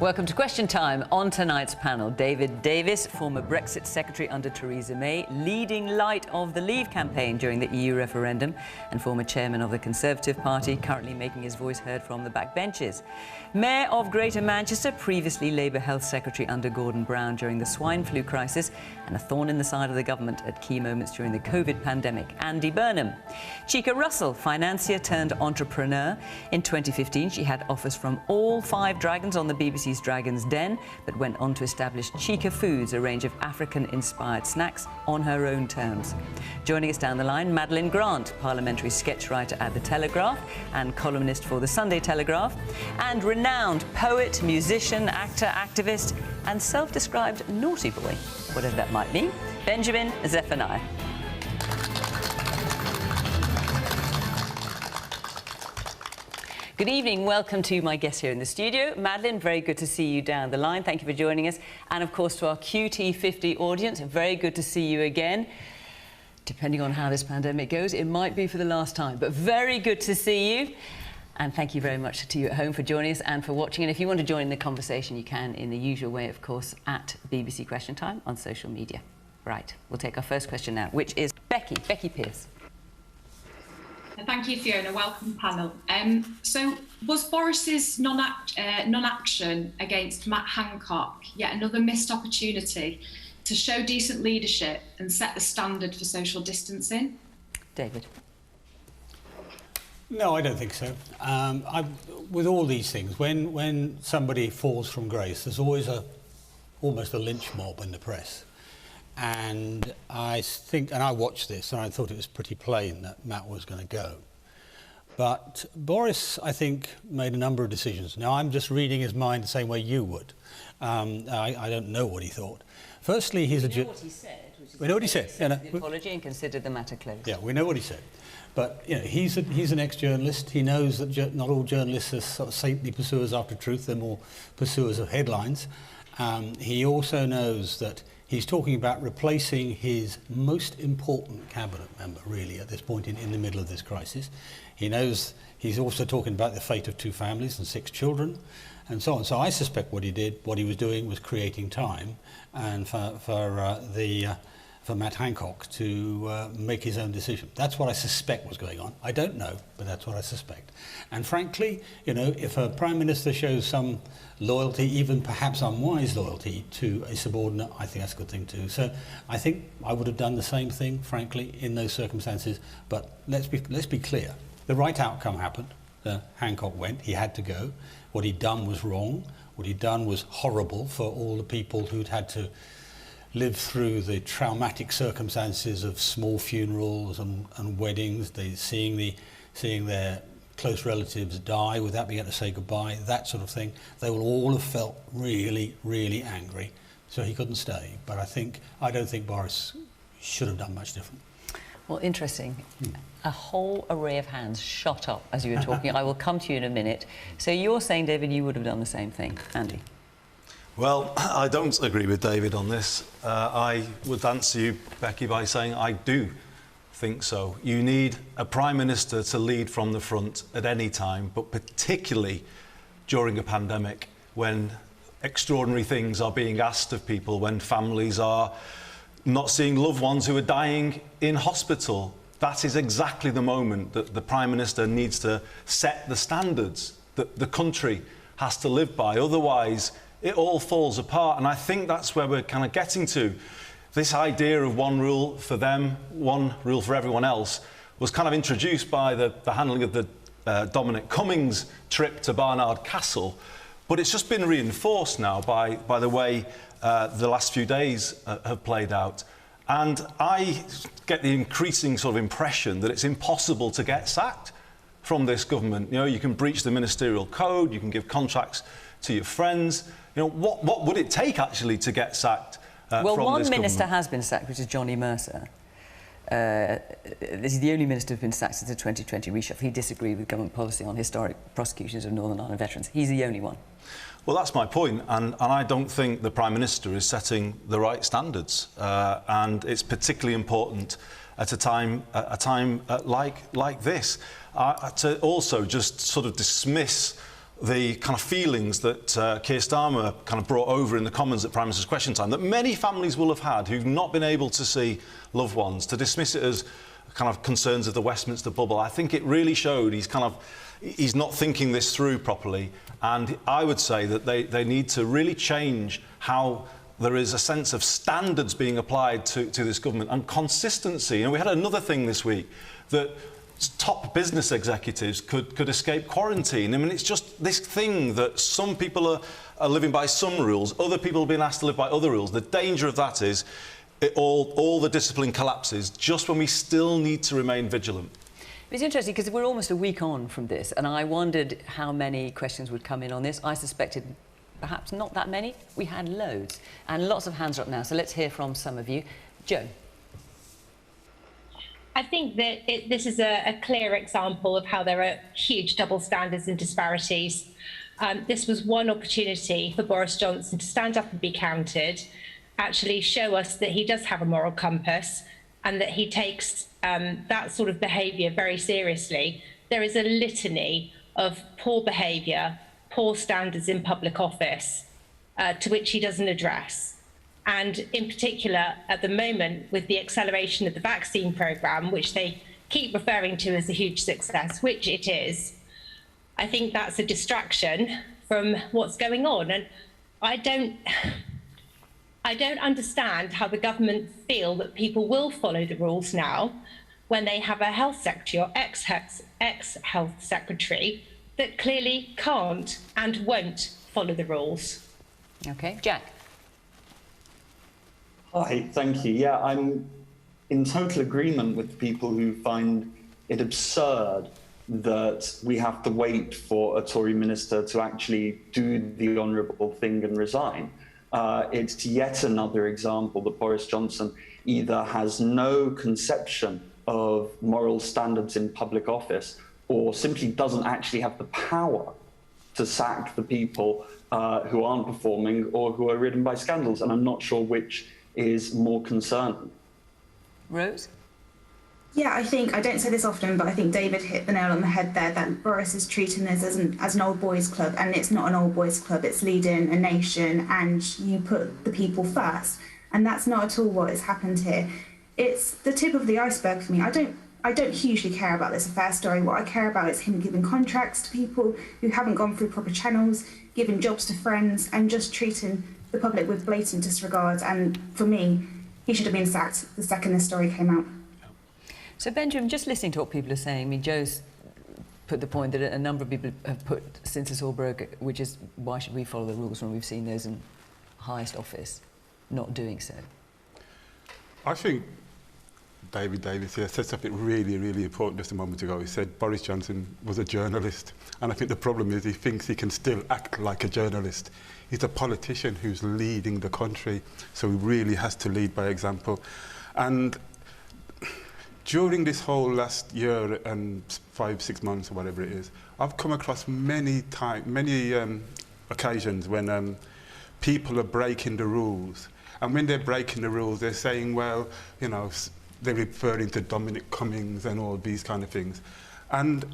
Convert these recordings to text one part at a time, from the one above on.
Welcome to Question Time. On tonight's panel, David Davis, former Brexit secretary under Theresa May, leading light of the Leave campaign during the EU referendum, and former chairman of the Conservative Party, currently making his voice heard from the backbenches. Mayor of Greater Manchester, previously Labour Health Secretary under Gordon Brown during the swine flu crisis, and a thorn in the side of the government at key moments during the COVID pandemic, Andy Burnham. Chika Russell, financier turned entrepreneur. In 2015, she had offers from all 5 dragons on the BBC's Dragon's Den, but went on to establish Chika Foods, a range of African-inspired snacks on her own terms. Joining us down the line, Madeline Grant, parliamentary sketch writer at The Telegraph and columnist for the Sunday Telegraph, and renowned poet, musician, actor, activist, and self-described naughty boy, whatever that might mean, Benjamin Zephaniah. Good evening. Welcome to my guests here in the studio. Madeline, very good to see you down the line. Thank you for joining us. And, of course, to our QT50 audience, very good to see you again. Depending on how this pandemic goes, it might be for the last time, but very good to see you. And thank you very much to you at home for joining us and for watching. And if you want to join the conversation, you can in the usual way, of course, at BBC Question Time on social media. Right, we'll take our first question now, which is Becky Pearce. Thank you, Fiona. Welcome, panel. So, was Boris's non-action against Matt Hancock yet another missed opportunity to show decent leadership and set the standard for social distancing? David. No, I don't think so. With all these things, when somebody falls from grace, there's always almost a lynch mob in the press. And I watched this and I thought it was pretty plain that Matt was going to go. But Boris, I think, made a number of decisions. Now, I'm just reading his mind the same way you would. I don't know what he thought. Firstly, we know what he said. We know what he said. The apology and considered the matter closed. Yeah, we know what he said. But you know, he's an ex-journalist. He knows that not all journalists are sort of saintly pursuers after truth. They're more pursuers of headlines. He also knows that he's talking about replacing his most important cabinet member, really, at this point in the middle of this crisis. He knows he's also talking about the fate of 2 families and 6 children, and so on. So I suspect what he was doing was creating time, and for Matt Hancock to make his own decision. That's what I suspect was going on. I don't know, but that's what I suspect. And frankly, you know, if a Prime Minister shows some loyalty, even perhaps unwise loyalty, to a subordinate, I think that's a good thing too. So I think I would have done the same thing, frankly, in those circumstances. But let's be clear. The right outcome happened. Hancock went. He had to go. What he'd done was wrong. What he'd done was horrible for all the people who'd had to live through the traumatic circumstances of small funerals and weddings, seeing their close relatives die without being able to say goodbye, that sort of thing. They will all have felt really, really angry. So he couldn't stay. But I don't think Boris should have done much different. Well, interesting. A whole array of hands shot up as you were talking. I will come to you in a minute. So you're saying, David, you would have done the same thing. Andy? Well, I don't agree with David on this. I would answer you, Becky, by saying I do think so. You need a Prime Minister to lead from the front at any time, but particularly during a pandemic when extraordinary things are being asked of people, when families are not seeing loved ones who are dying in hospital. That is exactly the moment that the Prime Minister needs to set the standards that the country has to live by. Otherwise, it all falls apart, and I think that's where we're kind of getting to. This idea of one rule for them, one rule for everyone else, was kind of introduced by the handling of the Dominic Cummings trip to Barnard Castle, but it's just been reinforced now by the way the last few days have played out. And I get the increasing sort of impression that it's impossible to get sacked from this government. You know, you can breach the ministerial code, you can give contracts to your friends. You know, what would it take, actually, to get sacked from this government? Well, one minister has been sacked, which is Johnny Mercer. This is the only minister who's been sacked since the 2020 reshuffle. He disagreed with government policy on historic prosecutions of Northern Ireland veterans. He's the only one. Well, that's my point, and I don't think the Prime Minister is setting the right standards, and it's particularly important at a time like this. To also just sort of dismiss the kind of feelings that Keir Starmer kind of brought over in the Commons at Prime Minister's Question Time, that many families will have had who've not been able to see loved ones, to dismiss it as kind of concerns of the Westminster bubble. I think it really showed he's not thinking this through properly, and I would say that they need to really change how there is a sense of standards being applied to this government and consistency. And we had another thing this week, that top business executives could escape quarantine. I mean, it's just this thing that some people are living by some rules, other people are being asked to live by other rules. The danger of that is all the discipline collapses just when we still need to remain vigilant. It's interesting because we're almost a week on from this, and I wondered how many questions would come in on this. I suspected perhaps not that many. We had loads, and lots of hands are up now, so let's hear from some of you. Jo. I think that this is a clear example of how there are huge double standards and disparities. This was one opportunity for Boris Johnson to stand up and be counted, actually show us that he does have a moral compass and that he takes that sort of behaviour very seriously. There is a litany of poor behaviour, poor standards in public office, to which he doesn't address. And in particular, at the moment, with the acceleration of the vaccine programme, which they keep referring to as a huge success, which it is, I think that's a distraction from what's going on. And I don't understand how the government feel that people will follow the rules now when they have a health secretary or ex-health secretary that clearly can't and won't follow the rules. OK. Jack. Hi, thank you. Yeah, I'm in total agreement with people who find it absurd that we have to wait for a Tory minister to actually do the honourable thing and resign. It's yet another example that Boris Johnson either has no conception of moral standards in public office or simply doesn't actually have the power to sack the people who aren't performing or who are ridden by scandals. And I'm not sure which is more concerning. Rose? Yeah, I don't say this often, but I think David hit the nail on the head there, that Boris is treating this as an old boys club, and it's not an old boys club, it's leading a nation and you put the people first. And that's not at all what has happened here. It's the tip of the iceberg for me. I don't hugely care about this affair story. What I care about is him giving contracts to people who haven't gone through proper channels, giving jobs to friends, and just treating the public with blatant disregard. And for me, he should have been sacked the second this story came out. So, Benjamin, just listening to what people are saying, I mean, Joe's put the point that a number of people have put since this all broke, which is why should we follow the rules when we've seen those in highest office not doing so? I think David Davis here said something really, really important just a moment ago. He said Boris Johnson was a journalist. And I think the problem is he thinks he can still act like a journalist. He's a politician who's leading the country, so he really has to lead by example. And during this whole last year and 5-6 months or whatever it is, I've come across many occasions when people are breaking the rules. And when they're breaking the rules, they're saying, well, you know, they're referring to Dominic Cummings and all these kind of things. And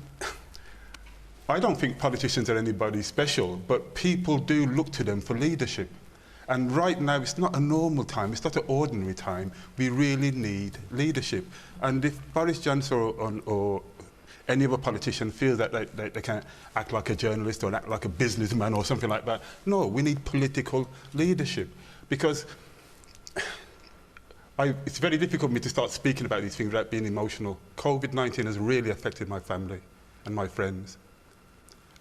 I don't think politicians are anybody special, but people do look to them for leadership. And right now, it's not a normal time, it's not an ordinary time. We really need leadership. And if Boris Johnson or any other politician feels that they can act like a journalist or act like a businessman or something like that, no, we need political leadership. Because it's very difficult for me to start speaking about these things without being emotional. COVID-19 has really affected my family and my friends.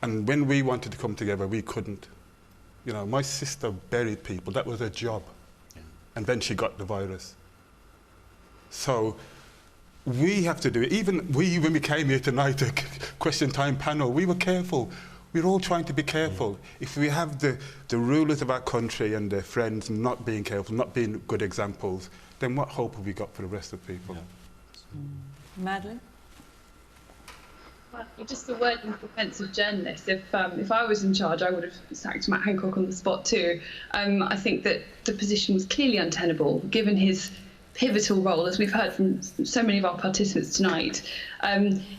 And when we wanted to come together, we couldn't. You know, my sister buried people. That was her job. Yeah. And then she got the virus. So we have to do it. Even we, when we came here tonight, a question time panel, we were careful. We're all trying to be careful. If we have the rulers of our country and their friends not being careful, not being good examples, then what hope have we got for the rest of people? Yeah. Madeline? Well, just the word in defence of journalists. If I was in charge, I would have sacked Matt Hancock on the spot too. I think that the position was clearly untenable, given his pivotal role, as we've heard from so many of our participants tonight,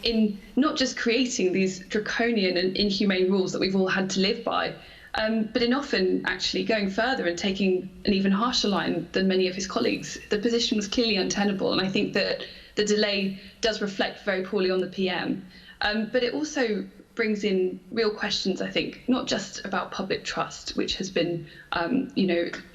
in not just creating these draconian and inhumane rules that we've all had to live by, but in often actually going further and taking an even harsher line than many of his colleagues. The position was clearly untenable, and I think that the delay does reflect very poorly on the PM. But it also brings in real questions, I think, not just about public trust, which has been,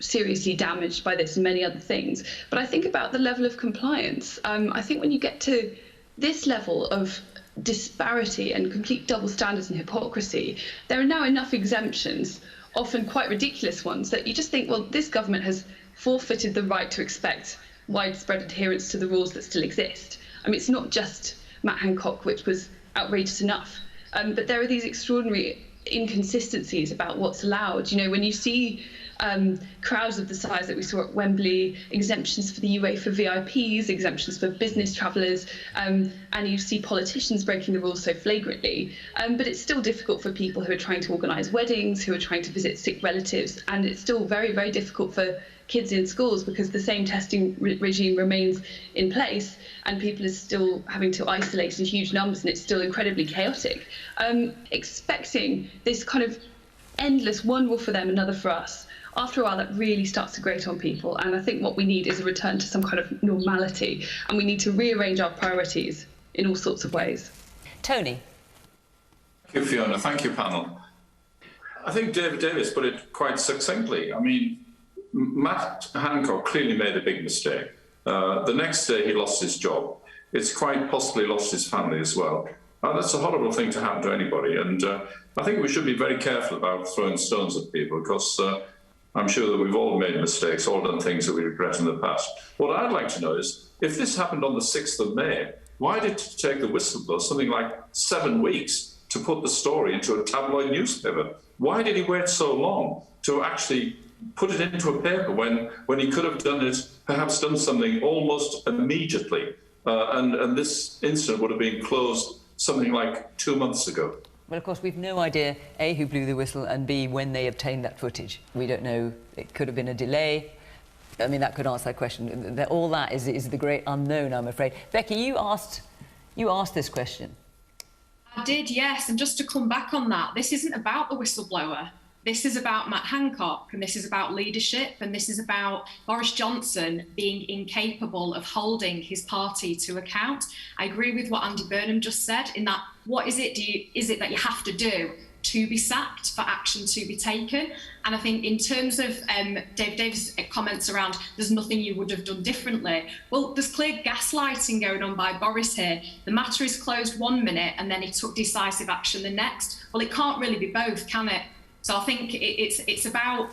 seriously damaged by this and many other things, but I think about the level of compliance. I think when you get to this level of disparity and complete double standards and hypocrisy, there are now enough exemptions, often quite ridiculous ones, that you just think, well, this government has forfeited the right to expect widespread adherence to the rules that still exist. I mean, it's not just Matt Hancock, which was outrageous enough. But there are these extraordinary inconsistencies about what's allowed. You know, when you see crowds of the size that we saw at Wembley, exemptions for the UEFA VIPs, exemptions for business travellers, and you see politicians breaking the rules so flagrantly. But it's still difficult for people who are trying to organise weddings, who are trying to visit sick relatives, and it's still very, very difficult for kids in schools because the same testing regime remains in place and people are still having to isolate in huge numbers, and it's still incredibly chaotic. Expecting this kind of endless one rule for them, another for us, after a while that really starts to grate on people, and I think what we need is a return to some kind of normality, and we need to rearrange our priorities in all sorts of ways. Tony. Thank you, Fiona. Thank you, panel. I think David Davis put it quite succinctly. I mean, Matt Hancock clearly made a big mistake. The next day he lost his job. It's quite possibly lost his family as well. That's a horrible thing to happen to anybody, and I think we should be very careful about throwing stones at people, because I'm sure that we've all made mistakes, all done things that we regret in the past. What I'd like to know is, if this happened on the 6th of May, why did it take the whistleblower something like 7 weeks to put the story into a tabloid newspaper? Why did he wait so long to actually put it into a paper when he could have done it, perhaps done something almost immediately, and this incident would have been closed something like 2 months ago? Well, of course, we've no idea, A, who blew the whistle, and B, when they obtained that footage. We don't know. It could have been a delay. I mean, that could answer that question. All that is the great unknown, I'm afraid. Becky, you asked this question. I did, yes. And just to come back on that, this isn't about the whistleblower. This is about Matt Hancock, and this is about leadership, and this is about Boris Johnson being incapable of holding his party to account. I agree with what Andy Burnham just said, in that what is it that you have to do to be sacked, for action to be taken? And I think in terms of Dave Davis' comments around there's nothing you would have done differently, well, there's clear gaslighting going on by Boris here. The matter is closed 1 minute and then he took decisive action the next. Well, it can't really be both, can it? So I think it's about,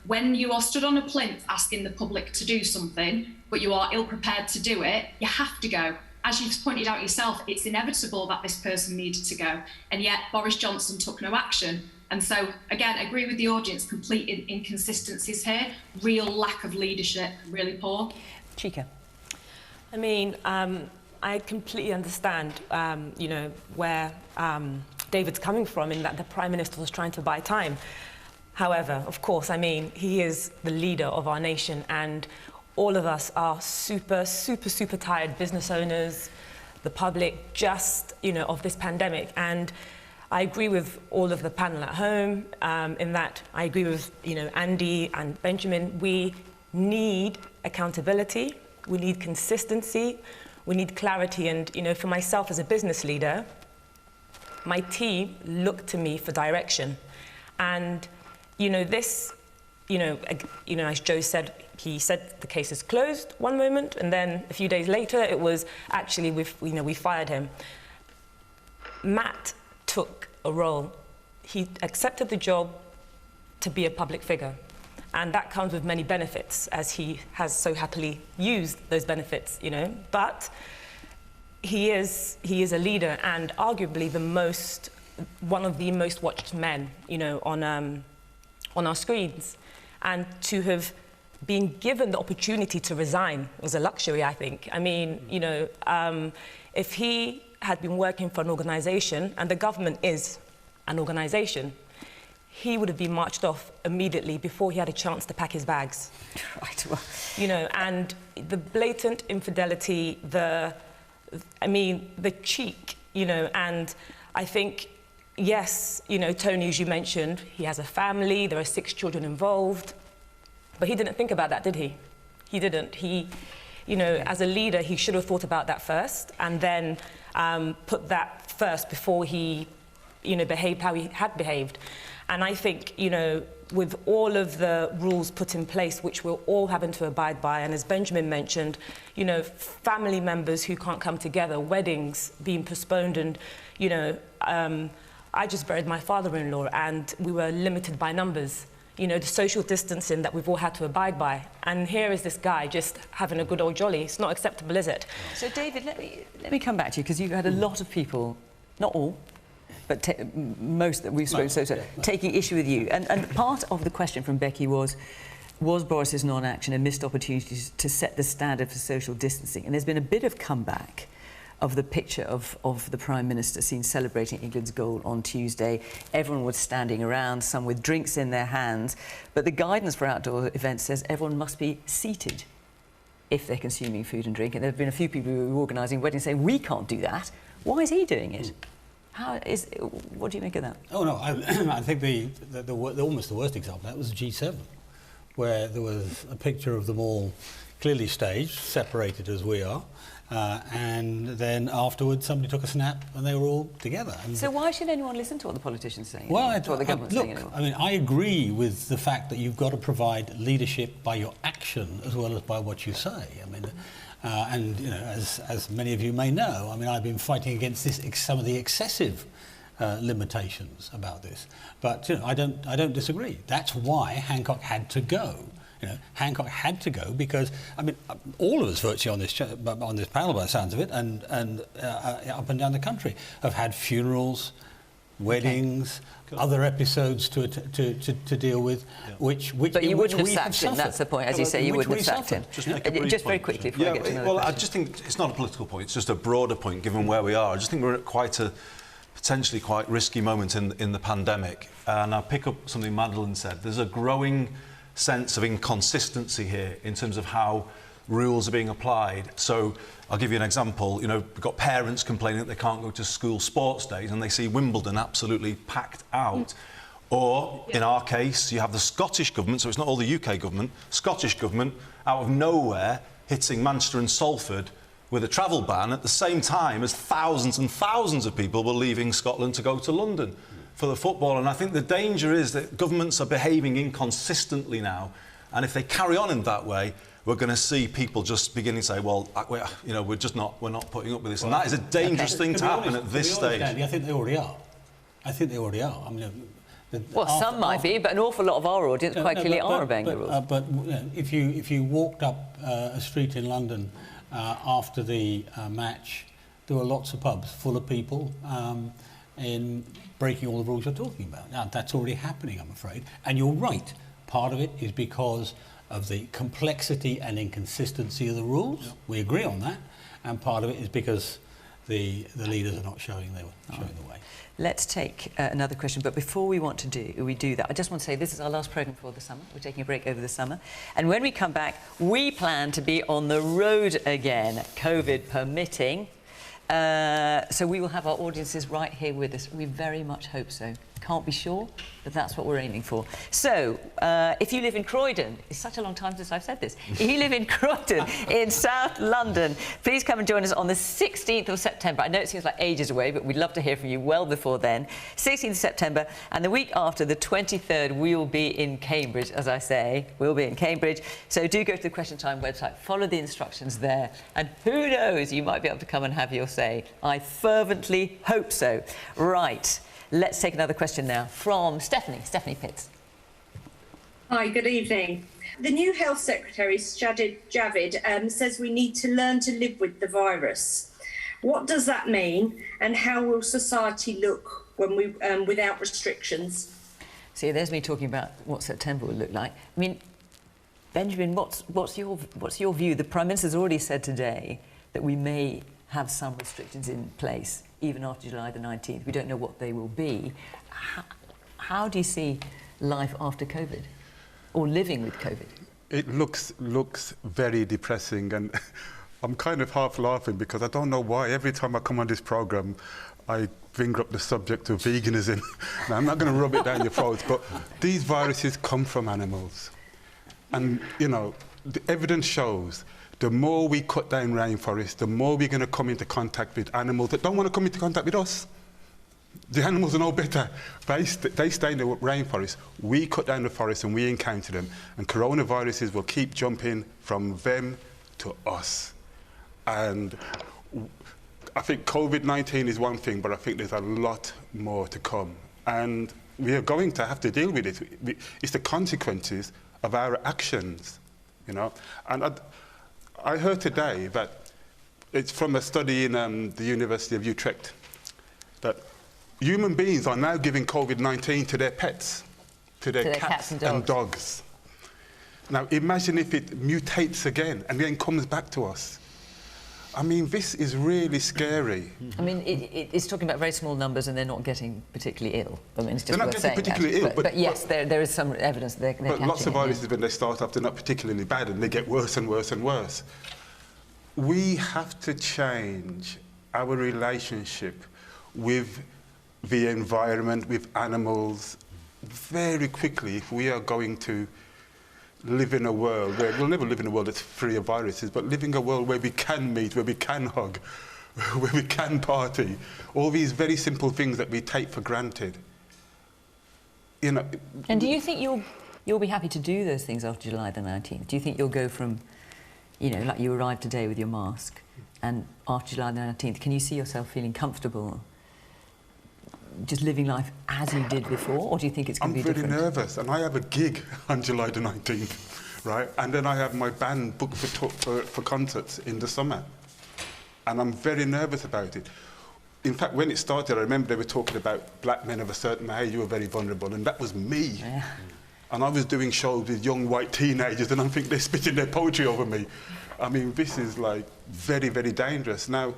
when you are stood on a plinth asking the public to do something, but you are ill-prepared to do it, you have to go. As you've pointed out yourself, it's inevitable that this person needed to go. And yet Boris Johnson took no action. And so, again, I agree with the audience, complete inconsistencies here, real lack of leadership, really poor. Chika. I mean, I completely understand, where David's coming from, in that the Prime Minister was trying to buy time. However, of course, I mean, he is the leader of our nation, and all of us are super, super, super tired, business owners, the public, just, of this pandemic. And I agree with all of the panel at home, in that I agree with, Andy and Benjamin. We need accountability, we need consistency, we need clarity. And, for myself as a business leader, my team looked to me for direction. And, as Joe said, he said the case is closed one moment, and then a few days later it was actually, we fired him. Matt took a role. He accepted the job to be a public figure. And that comes with many benefits, as he has so happily used those benefits, But he is a leader, and arguably one of the most watched men, on our screens. And to have been given the opportunity to resign was a luxury, I think. I mean, if he had been working for an organisation, and the government is an organisation, he would have been marched off immediately before he had a chance to pack his bags. Right, well... You know, and the blatant infidelity, the cheek, you know, and I think, yes, you know, Tony, as you mentioned, he has a family, there are 6 children involved, but he didn't think about that, did he? He didn't. He, you know, as a leader, he should have thought about that first and then put that first before he, you know, behaved how he had behaved. And I think, you know, with all of the rules put in place, which we're all having to abide by, and as Benjamin mentioned, you know, family members who can't come together, weddings being postponed, and, you know, I just buried my father-in-law and we were limited by numbers. You know, the social distancing that we've all had to abide by. And here is this guy just having a good old jolly. It's not acceptable, is it? So, David, let me come back to you, because you've had a lot of people, not all, but most that we've spoken to, taking issue with you. And part of the question from Becky was Boris's non-action a missed opportunity to set the standard for social distancing? And there's been a bit of comeback of the picture of the Prime Minister seen celebrating England's goal on Tuesday. Everyone was standing around, some with drinks in their hands, but the guidance for outdoor events says everyone must be seated if they're consuming food and drink. And there have been a few people who are organising weddings saying, we can't do that. Why is he doing it? What do you make of that? Oh, no, I think the almost the worst example of that was the G7, where there was a picture of them all clearly staged, separated as we are, and then afterwards somebody took a snap and they were all together. And so why should anyone listen to what the politicians say? Well, what the government's saying anymore? I mean, I agree with the fact that you've got to provide leadership by your action as well as by what you say. I mean, and you know, as many of you may know, I mean, I've been fighting against some of the excessive limitations about this. But you know, I don't disagree. That's why Hancock had to go. You know, Hancock had to go because, I mean, all of us virtually on this panel, by the sounds of it, and up and down the country, have had funerals, weddings, other episodes to deal with, which but you wouldn't have we sacked him. That's the point, as you say, you wouldn't have sacked him. Just very quickly before I get to another question. I just think it's not a political point; it's just a broader point, given where we are. I just think we're at quite a potentially quite risky moment in the pandemic, and I'll pick up something Madeline said. There's a growing sense of inconsistency here in terms of how rules are being applied. So I'll give you an example. You know, we've got parents complaining that they can't go to school sports days and they see Wimbledon absolutely packed out. Or, in our case, you have the Scottish government, so it's not all the UK government, Scottish government, out of nowhere, hitting Manchester and Salford with a travel ban at the same time as thousands and thousands of people were leaving Scotland to go to London for the football. And I think the danger is that governments are behaving inconsistently now, and if they carry on in that way, we're going to see people just beginning to say, well, you know, we're not putting up with this. Well, and that is a dangerous thing to happen at this stage. I think they already are. I mean, well, some might be, but an awful lot of our audience quite clearly are obeying the rules. But you know, if you walked up a street in London after the match, there were lots of pubs full of people in breaking all the rules you're talking about. Now, that's already happening, I'm afraid. And you're right. Part of it is because of the complexity and inconsistency of the rules. Yep. We agree on that. And part of it is because the leaders are not showing the way. Let's take another question, but before we do that, I just want to say this is our last programme for the summer. We're taking a break over the summer. And when we come back, we plan to be on the road again, COVID permitting. So we will have our audiences right here with us. We very much hope so. Can't be sure, but that's what we're aiming for. So, if you live in Croydon, it's such a long time since I've said this. If you live in Croydon, in South London, please come and join us on the 16th of September. I know it seems like ages away, but we'd love to hear from you well before then. 16th of September, and the week after, the 23rd, we will be in Cambridge, as I say. We'll be in Cambridge. So do go to the Question Time website, follow the instructions there, and who knows, you might be able to come and have your say. I fervently hope so. Right. Let's take another question now from Stephanie Pitts. Hi, good evening. The new Health Secretary, Sajid Javid, says we need to learn to live with the virus. What does that mean, and how will society look when we without restrictions? See, there's me talking about what September will look like. I mean, Benjamin, what's your view? The Prime Minister's already said today that we may have some restrictions in place even after July the 19th. We don't know what they will be. How do you see life after COVID, or living with COVID? It looks very depressing, and I'm kind of half laughing because I don't know why. Every time I come on this programme, I bring up the subject of veganism. Now, I'm not going to rub it down your throats, but these viruses come from animals. And, you know, the evidence shows the more we cut down rainforests, the more we're going to come into contact with animals that don't want to come into contact with us. The animals are no better. They stay in the rainforest. We cut down the forest and we encounter them. And coronaviruses will keep jumping from them to us. And I think COVID-19 is one thing, but I think there's a lot more to come. And we are going to have to deal with it. It's the consequences of our actions, you know. And I heard today that it's from a study in the University of Utrecht that human beings are now giving COVID-19 to their pets, to their cats and dogs. Now, imagine if it mutates again and then comes back to us. I mean, this is really scary. I mean, it's talking about very small numbers and they're not getting particularly ill. I mean, it's just they're not getting particularly ill. But yes, there is some evidence they're catching it. But lots of viruses, when they start off, they're not particularly bad and they get worse and worse and worse. We have to change our relationship with the environment, with animals, very quickly if we are going to live in a world where we'll never live in a world that's free of viruses, but live in a world where we can meet, where we can hug, where we can party, all these very simple things that we take for granted. You know. And do you think you'll be happy to do those things after July the 19th? Do you think you'll go from, you know, like you arrived today with your mask, and after July the 19th, can you see yourself feeling comfortable just living life as you did before, or do you think it's going to be different? I'm very nervous, and I have a gig on July the 19th, right? And then I have my band booked for concerts in the summer. And I'm very nervous about it. In fact, when it started, I remember they were talking about black men of a certain age who were very vulnerable, and that was me. Yeah. And I was doing shows with young white teenagers, and I think they're spitting their poetry over me. I mean, this is like very, very dangerous. Now,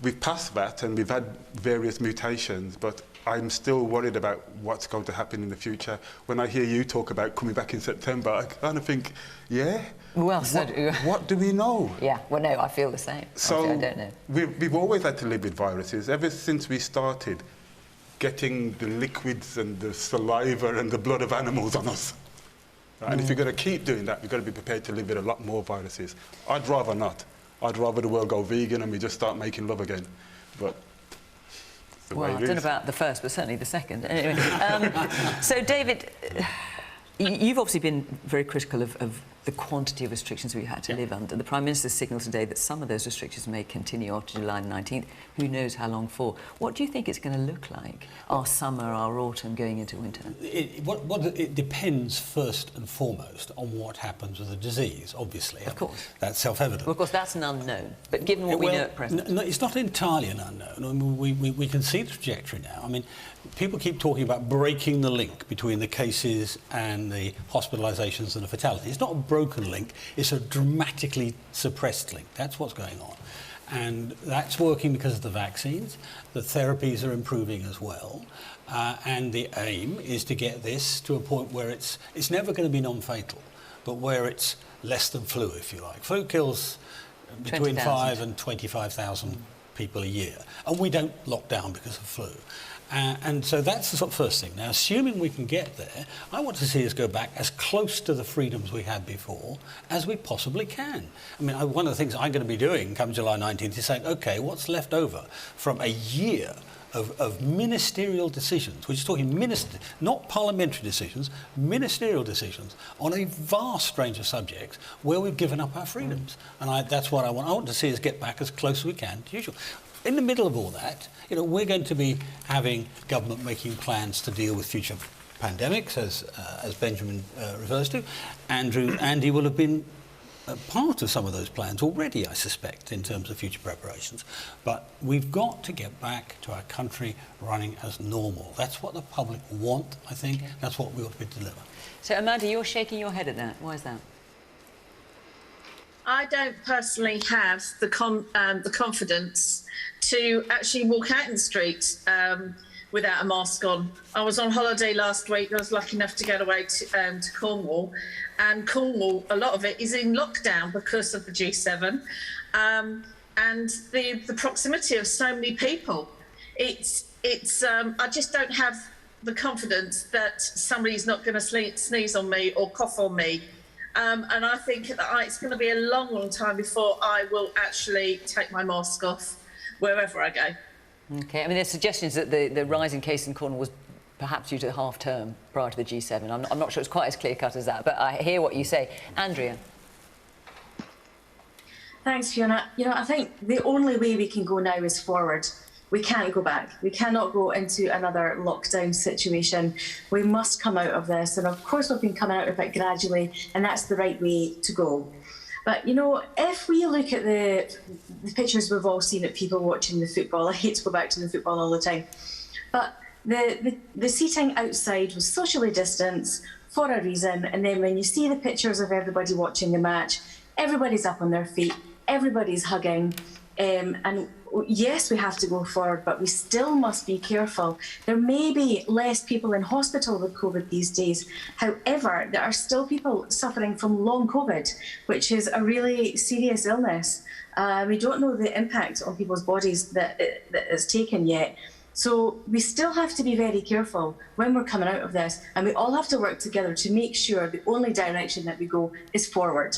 we've passed that and we've had various mutations, but I'm still worried about what's going to happen in the future. When I hear you talk about coming back in September, I kind of think, yeah? Well, what do we know? Yeah, well, no, I feel the same. So I don't know. We've always had to live with viruses. Ever since we started getting the liquids and the saliva and the blood of animals on us. Right? And if you're going to keep doing that, you've got to be prepared to live with a lot more viruses. I'd rather not. I'd rather the world go vegan and we just start making love again. But well, I don't know about the first, but certainly the second. Anyway, so David, you've obviously been very critical of the quantity of restrictions we had to live under. The Prime Minister signalled today that some of those restrictions may continue after July the 19th. Who knows how long for? What do you think it's going to look like, our summer, our autumn, going into winter? It depends first and foremost on what happens with the disease, obviously. Of course. That's self-evident. Well, of course, that's an unknown. But given what we know at present... No, it's not entirely an unknown. I mean, we can see the trajectory now. I mean, people keep talking about breaking the link between the cases and the hospitalisations and the fatalities. It's not a broken link, it's a dramatically suppressed link. That's what's going on. And that's working because of the vaccines. The therapies are improving as well. And the aim is to get this to a point where it's never going to be non-fatal, but where it's less than flu, if you like. Flu kills between 5 and 25,000 people a year. And we don't lock down because of flu. And so that's the sort of first thing. Now, assuming we can get there, I want to see us go back as close to the freedoms we had before as we possibly can. I mean, one of the things I'm going to be doing come July 19th is saying, OK, what's left over from a year of ministerial decisions? We're just talking not parliamentary decisions, ministerial decisions on a vast range of subjects where we've given up our freedoms. And that's what I want. I want to see us get back as close as we can to usual. In the middle of all that, you know, we're going to be having government making plans to deal with future pandemics, as Benjamin refers to. Andy will have been part of some of those plans already, I suspect, in terms of future preparations. But we've got to get back to our country running as normal. That's what the public want, I think. Okay. That's what we ought to deliver. So, Amanda, you're shaking your head at that. Why is that? I don't personally have the confidence to actually walk out in the street without a mask on. I was on holiday last week. I was lucky enough to get away to Cornwall, and Cornwall, a lot of it is in lockdown because of the G7 and the proximity of so many people. I just don't have the confidence that somebody's not going to sneeze on me or cough on me. And I think that it's going to be a long, long time before I will actually take my mask off wherever I go. OK, I mean, there's suggestions that the rise in case in Cornwall was perhaps due to the half-term prior to the G7. I'm not sure it's quite as clear-cut as that, but I hear what you say. Andrea? Thanks, Fiona. You know, I think the only way we can go now is forward. We can't go back. We cannot go into another lockdown situation. We must come out of this. And of course, we've been coming out of it gradually, and that's the right way to go. But, you know, if we look at the pictures we've all seen of people watching the football, I hate to go back to the football all the time, but the seating outside was socially distanced for a reason. And then when you see the pictures of everybody watching the match, everybody's up on their feet, everybody's hugging. And yes, we have to go forward, but we still must be careful. There may be less people in hospital with COVID these days. However, there are still people suffering from long COVID, which is a really serious illness. We don't know the impact on people's bodies that it's taken yet. So we still have to be very careful when we're coming out of this, and we all have to work together to make sure the only direction that we go is forward.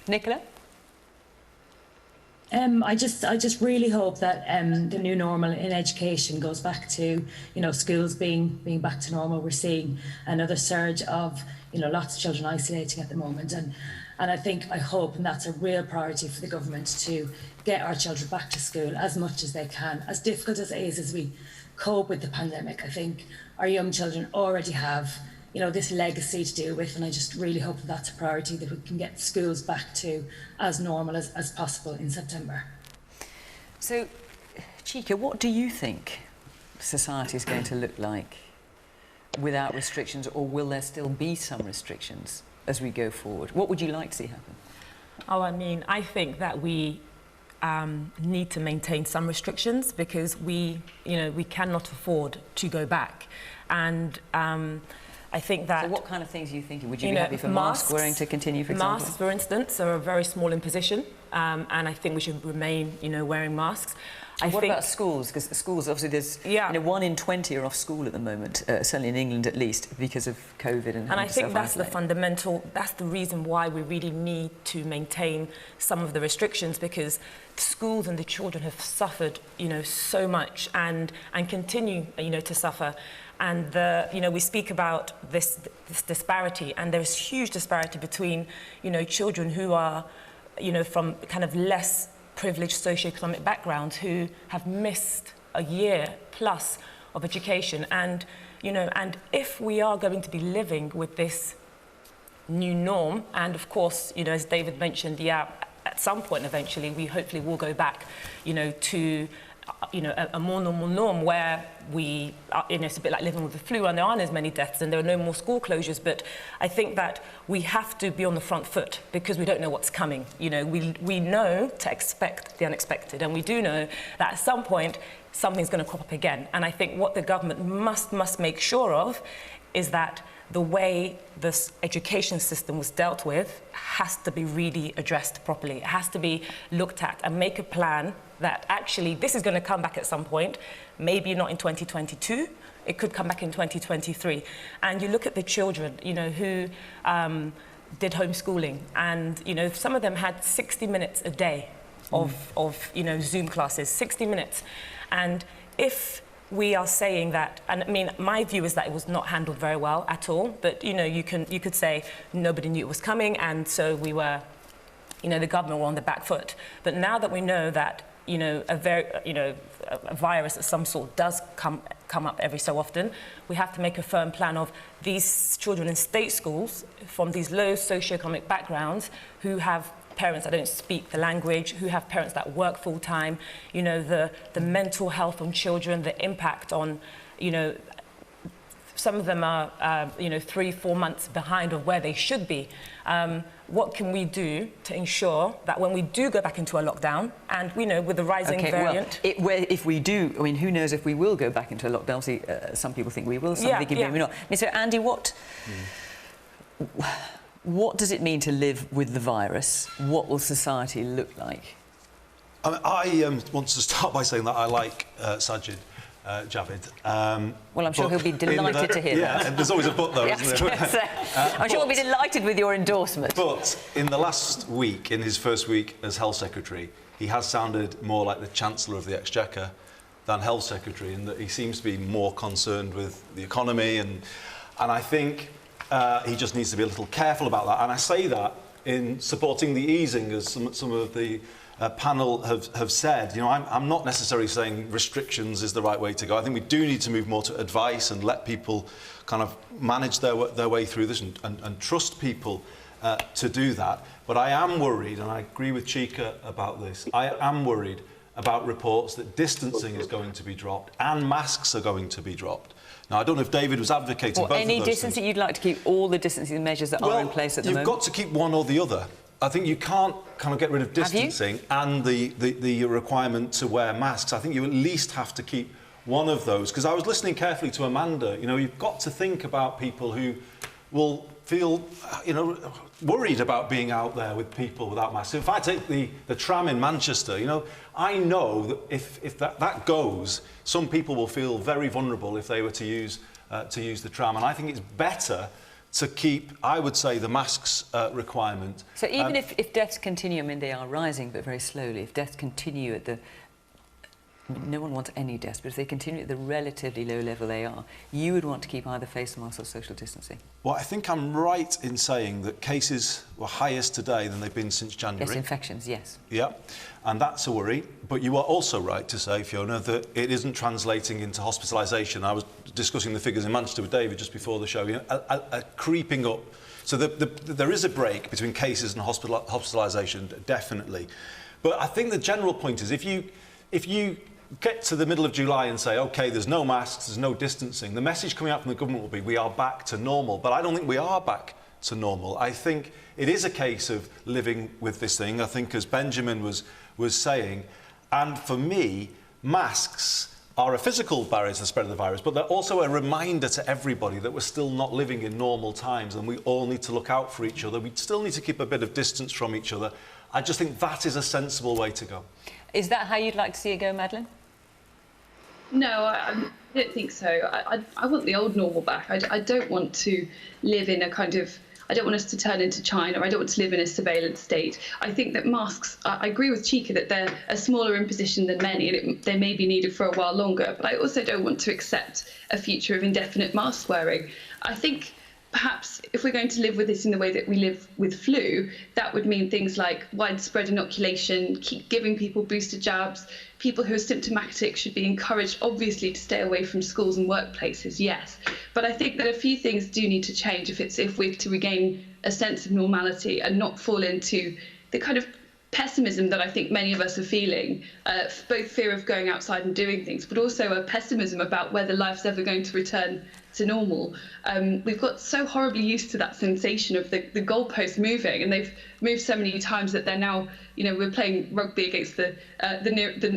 Nicola? I just really hope that the new normal in education goes back to, you know, schools being back to normal. We're seeing another surge of, you know, lots of children isolating at the moment, and I hope, and that's a real priority for the government, to get our children back to school as much as they can. As difficult as it is as we cope with the pandemic, I think our young children already have, you know, this legacy to deal with, and I just really hope that that's a priority, that we can get schools back to as normal as possible in September. So, Chika, what do you think society is going to look like without restrictions, or will there still be some restrictions as we go forward? What would you like to see happen? Oh, I mean, I think that we need to maintain some restrictions, because we cannot afford to go back. And I think that... So what kind of things are you thinking? Would you be happy for mask wearing to continue, for example? Masks, for instance, are a very small imposition, and I think we should remain, wearing masks. What about schools? Because schools, obviously, there's 1 in 20 are off school at the moment, certainly in England at least, because of COVID and I think that's the fundamental, that's the reason why we really need to maintain some of the restrictions, because schools and the children have suffered, so much and continue, to suffer. And we speak about this disparity, and there's huge disparity between, children who are, from kind of less privileged socioeconomic backgrounds, who have missed a year plus of education. And, and if we are going to be living with this new norm, and of course, as David mentioned, at some point eventually, we hopefully will go back, to a more normal norm where we are, it's a bit like living with the flu, and there aren't as many deaths and there are no more school closures. But I think that we have to be on the front foot, because we don't know what's coming. We know to expect the unexpected, and we do know that at some point something's going to crop up again. And I think what the government must make sure of is that the way this education system was dealt with has to be really addressed properly. It has to be looked at and make a plan that actually this is going to come back at some point, maybe not in 2022, it could come back in 2023. And you look at the children, who did homeschooling, and, some of them had 60 minutes a day of Zoom classes, 60 minutes. And if we are saying that, and I mean, my view is that it was not handled very well at all, but, you could say nobody knew it was coming, and so we were, the government were on the back foot. But now that we know that, a virus of some sort does come up every so often, we have to make a firm plan of these children in state schools from these low socioeconomic backgrounds, who have parents that don't speak the language, who have parents that work full time, the mental health on children, the impact on, some of them are, 3-4 months behind of where they should be. What can we do to ensure that when we do go back into a lockdown, and we know with the rising variant... Well, if we do, I mean, who knows if we will go back into a lockdown? Obviously, some people think we will, some think maybe not. I mean, so, Andy, what does it mean to live with the virus? What will society look like? I want to start by saying that I like Sajid Javid. Well, I'm sure he'll be delighted to hear that. Yeah, there's always a but though, isn't there? I'm sure he'll be delighted with your endorsement. But in the last week, in his first week as Health Secretary, he has sounded more like the Chancellor of the Exchequer than Health Secretary, in that he seems to be more concerned with the economy, and I think he just needs to be a little careful about that. And I say that in supporting the easing, as some of the panel have said. I'm not necessarily saying restrictions is the right way to go. I think we do need to move more to advice and let people kind of manage their way through this and trust people to do that. But I am worried, and I agree with Chika about this, I am worried about reports that distancing is going to be dropped and masks are going to be dropped. Now, I don't know if David was advocating both of those any distancing, you'd like to keep all the distancing measures that are in place at the moment? You've got to keep one or the other. I think you can't kind of get rid of distancing and the requirement to wear masks. I think you at least have to keep one of those. Because I was listening carefully to Amanda. You've got to think about people who will feel, worried about being out there with people without masks. If I take the tram in Manchester, I know that if that goes, some people will feel very vulnerable if they were to use the tram. And I think it's better to keep, I would say, the masks requirement. So even if deaths continue, I mean, they are rising, but very slowly. If deaths continue at no one wants any deaths, but if they continue at the relatively low level they are, you would want to keep either face masks or social distancing. Well, I think I'm right in saying that cases were highest today than they've been since January. Yes, infections, yes. Yeah, and that's a worry. But you are also right to say, Fiona, that it isn't translating into hospitalisation. I was discussing the figures in Manchester with David just before the show, a creeping up. So there is a break between cases and hospitalisation, definitely. But I think the general point is if you get to the middle of July and say, OK, there's no masks, there's no distancing, the message coming out from the government will be we are back to normal. But I don't think we are back to normal. I think it is a case of living with this thing, I think, as Benjamin was saying. And for me, masks are a physical barrier to the spread of the virus, but they're also a reminder to everybody that we're still not living in normal times and we all need to look out for each other. We still need to keep a bit of distance from each other. I just think that is a sensible way to go. Is that how you'd like to see it go, Madeline? No, I don't think so. I want the old normal back. I don't want to live in a kind of... I don't want us to turn into China. I don't want to live in a surveillance state. I think that masks... I agree with Chika that they're a smaller imposition than many, and they may be needed for a while longer. But I also don't want to accept a future of indefinite mask wearing. I think perhaps if we're going to live with this in the way that we live with flu, that would mean things like widespread inoculation, keep giving people booster jabs. People who are symptomatic should be encouraged, obviously, to stay away from schools and workplaces, yes. But I think that a few things do need to change if we're to regain a sense of normality and not fall into the kind of pessimism that I think many of us are feeling, both fear of going outside and doing things, but also a pessimism about whether life's ever going to return to normal. We've got so horribly used to that sensation of the goalpost moving, and they've moved so many times that they're now, we're playing rugby against the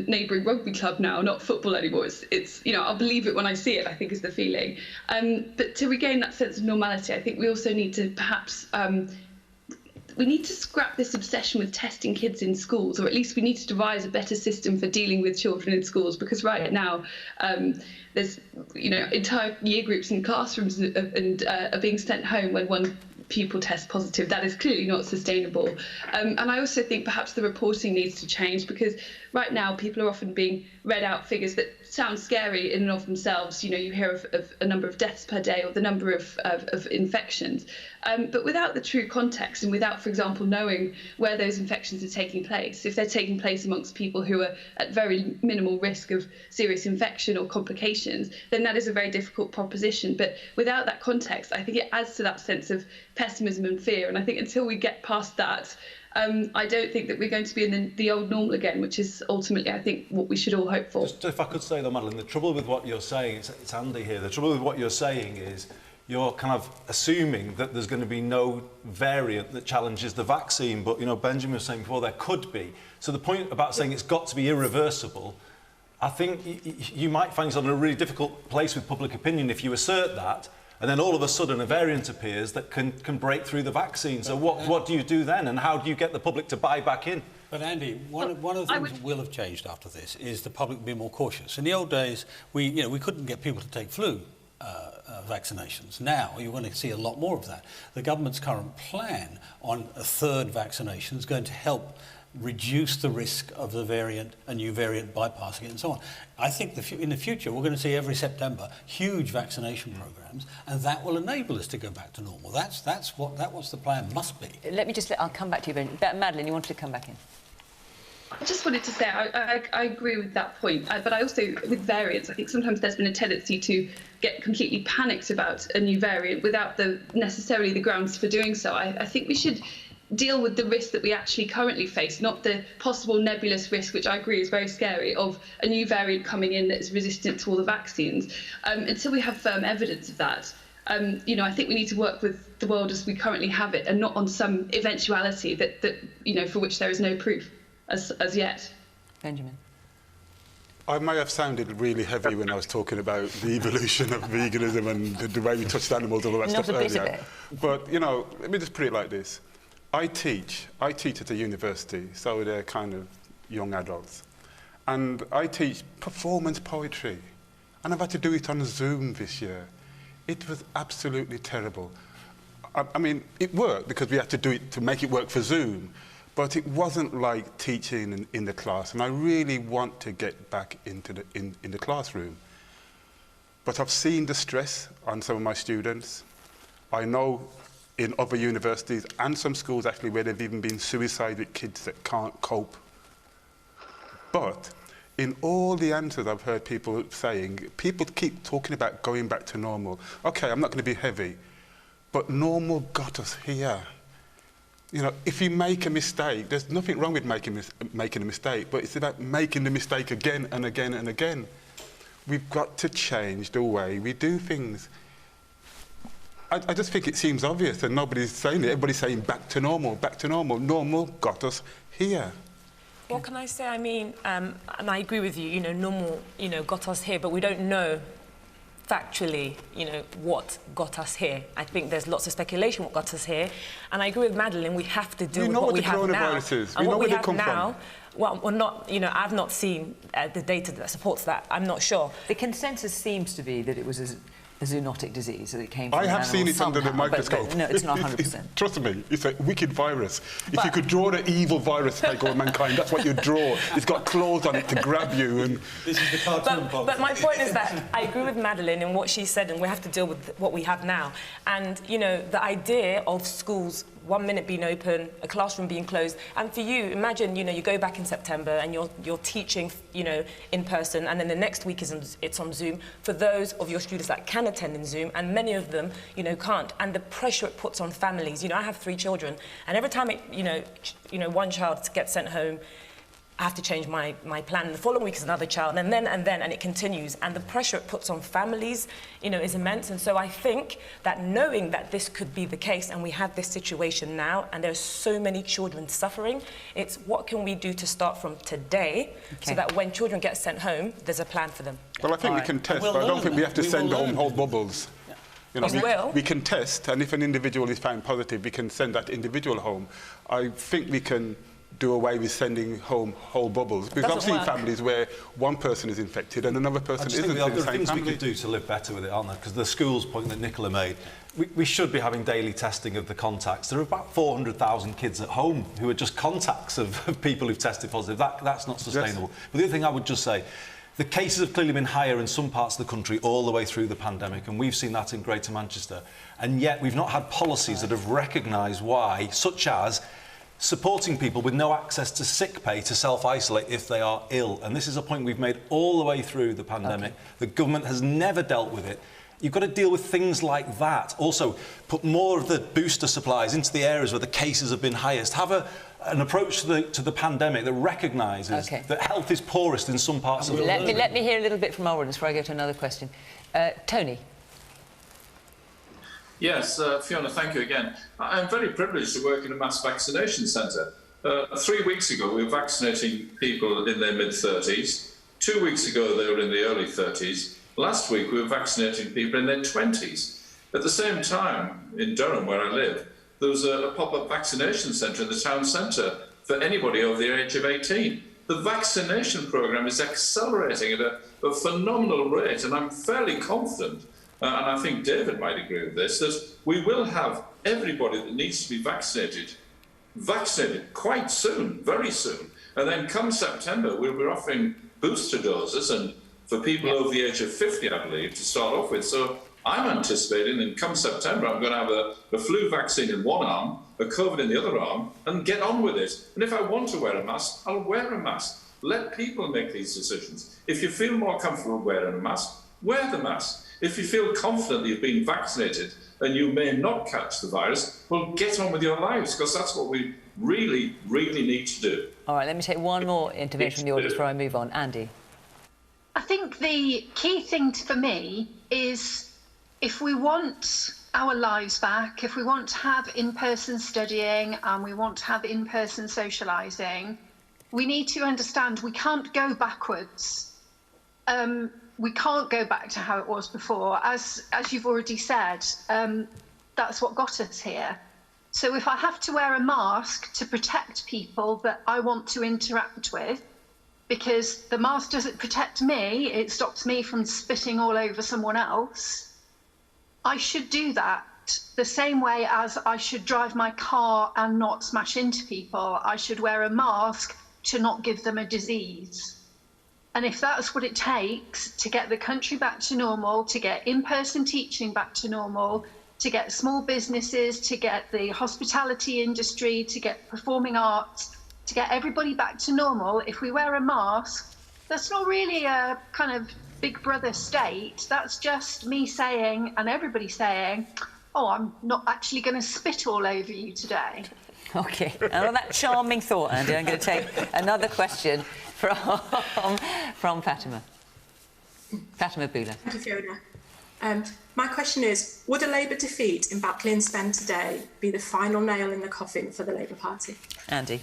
neighbouring rugby club now, not football anymore. It's I'll believe it when I see it, I think is the feeling. But to regain that sense of normality, I think we also need to perhaps we need to scrap this obsession with testing kids in schools, or at least we need to devise a better system for dealing with children in schools, because right now there's entire year groups in classrooms and are being sent home when one pupil tests positive. That is clearly not sustainable. And I also think perhaps the reporting needs to change, because right now people are often being read out figures that sound scary in and of themselves. You hear of a number of deaths per day or the number of infections. But without the true context and without, for example, knowing where those infections are taking place, if they're taking place amongst people who are at very minimal risk of serious infection or complications, then that is a very difficult proposition. But without that context, I think it adds to that sense of pessimism and fear. And I think until we get past that, I don't think that we're going to be in the old normal again, which is ultimately, I think, what we should all hope for. Just if I could say though, Madeline, the trouble with what you're saying, it's Andy here, the trouble with what you're saying is you're kind of assuming that there's going to be no variant that challenges the vaccine, but, you know, Benjamin was saying before there could be. So the point about saying it's got to be irreversible, I think you might find yourself in a really difficult place with public opinion if you assert that, and then all of a sudden a variant appears that can break through the vaccine. So what do you do then, and how do you get the public to buy back in? But Andy, one of the things that will have changed after this is the public will be more cautious. In the old days, we couldn't get people to take flu vaccinations. Now you're going to see a lot more of that. The government's current plan on a third vaccination is going to help reduce the risk of the variant, a new variant bypassing it and so on. I think in the future we're going to see every September huge vaccination programs, and that will enable us to go back to normal. That's what the plan must be. Let me just, I'll come back to you, Madeline, you wanted to come back in. I just wanted to say I agree with that point, but I also, with variants, I think sometimes there's been a tendency to get completely panicked about a new variant without necessarily the grounds for doing so. I think we should deal with the risk that we actually currently face, not the possible nebulous risk, which I agree is very scary, of a new variant coming in that is resistant to all the vaccines. Until we have firm evidence of that, you know, I think we need to work with the world as we currently have it, and not on some eventuality that you know, for which there is no proof as yet. Benjamin. I may have sounded really heavy when I was talking about the evolution of veganism and the way we touched animals and all that stuff earlier. But, you know, let me just put it like this. I teach at a university, so they're kind of young adults. And I teach performance poetry. And I've had to do it on Zoom this year. It was absolutely terrible. I mean, it worked because we had to do it to make it work for Zoom. But it wasn't like teaching in the class, and I really want to get back into in the classroom. But I've seen the stress on some of my students. I know in other universities and some schools actually where they've even been suicide with kids that can't cope. But in all the answers I've heard people saying, people keep talking about going back to normal. Okay, I'm not going to be heavy, but normal got us here. You know, if you make a mistake, there's nothing wrong with making a mistake, but it's about making the mistake again and again and again. We've got to change the way we do things. I just think it seems obvious and nobody's saying it. Everybody's saying back to normal, back to normal. Normal got us here. What can I say? I mean, and I agree with you, you know, normal, you know, got us here, but we don't know factually, you know, what got us here. I think there's lots of speculation what got us here, and I agree with Madeline. We have to deal with what we have now. And what we have now, well, we're not, you know, I've not seen the data that supports that. I'm not sure. The consensus seems to be that it was a zoonotic disease, that it came from I have seen it under the microscope. But no, it's not 100%. Trust me, it's a wicked virus. If you could draw the evil virus to take over mankind, that's what you draw. It's got claws on it to grab you. And this is the cartoon part. But my point is that I agree with Madeline in what she said, and we have to deal with what we have now. And, you know, the idea of schools 1 minute being open, a classroom being closed, and for you, imagine, you know, you go back in September and you're teaching, you know, in person, and then the next week it's on Zoom for those of your students that can attend in Zoom, and many of them, you know, can't, and the pressure it puts on families. You know, I have 3 children, and every time you know, one child gets sent home, I have to change my plan. And the following week is another child, and then, and it continues. And the pressure it puts on families, you know, is immense. And so I think that knowing that this could be the case, and we have this situation now, and there's so many children suffering, it's what can we do to start from today, so that when children get sent home, there's a plan for them. Well, I think we can test, but I don't think we have to send home whole bubbles. You know, we can test, and if an individual is found positive, we can send that individual home. I think we can do away with sending home whole bubbles, because I've seen families where one person is infected and another person isn't in the same family. There are things we could do to live better with it, aren't there? Because the schools point that Nicola made, we should be having daily testing of the contacts. There are about 400,000 kids at home who are just contacts of people who've tested positive. That's not sustainable. Yes. But the other thing I would just say, the cases have clearly been higher in some parts of the country all the way through the pandemic, and we've seen that in Greater Manchester. And yet we've not had policies that have recognised why, such as supporting people with no access to sick pay to self-isolate if they are ill. And this is a point we've made all the way through the pandemic. The government has never dealt with it. You've got to deal with things like that. Also, put more of the booster supplies into the areas where the cases have been highest. Have an approach to the pandemic that recognises that health is poorest in some parts of the world. Let me hear a little bit from our audience before I go to another question. Tony. Yes, Fiona, thank you again. I'm very privileged to work in a mass vaccination centre. 3 weeks ago, we were vaccinating people in their mid-30s. 2 weeks ago, they were in the early 30s. Last week, we were vaccinating people in their 20s. At the same time, in Durham, where I live, there was a pop-up vaccination centre in the town centre for anybody over the age of 18. The vaccination programme is accelerating at a phenomenal rate, and I'm fairly confident, and I think David might agree with this, that we will have everybody that needs to be vaccinated quite soon, very soon. And then come September, we'll be offering booster doses, and for people over the age of 50, I believe, to start off with. So I'm anticipating that come September, I'm going to have a flu vaccine in one arm, a COVID in the other arm, and get on with it. And if I want to wear a mask, I'll wear a mask. Let people make these decisions. If you feel more comfortable wearing a mask, wear the mask. If you feel confident that you've been vaccinated and you may not catch the virus, well, get on with your lives, because that's what we really, really need to do. All right, let me take one more intervention from the audience before I move on. Andy. I think the key thing for me is, if we want our lives back, if we want to have in-person studying and we want to have in-person socialising, we need to understand we can't go backwards. We can't go back to how it was before. As you've already said, that's what got us here. So if I have to wear a mask to protect people that I want to interact with, because the mask doesn't protect me, it stops me from spitting all over someone else, I should do that the same way as I should drive my car and not smash into people. I should wear a mask to not give them a disease. And if that's what it takes to get the country back to normal, to get in-person teaching back to normal, to get small businesses, to get the hospitality industry, to get performing arts, to get everybody back to normal, if we wear a mask, that's not really a kind of big brother state. That's just me saying, and everybody saying, oh, I'm not actually going to spit all over you today. OK, and on that charming thought, Andy, I'm going to take another question from Fatima. Fatima Bula. Thank you, Fiona. My question is, would a Labour defeat in Batley and Spen today be the final nail in the coffin for the Labour Party? Andy.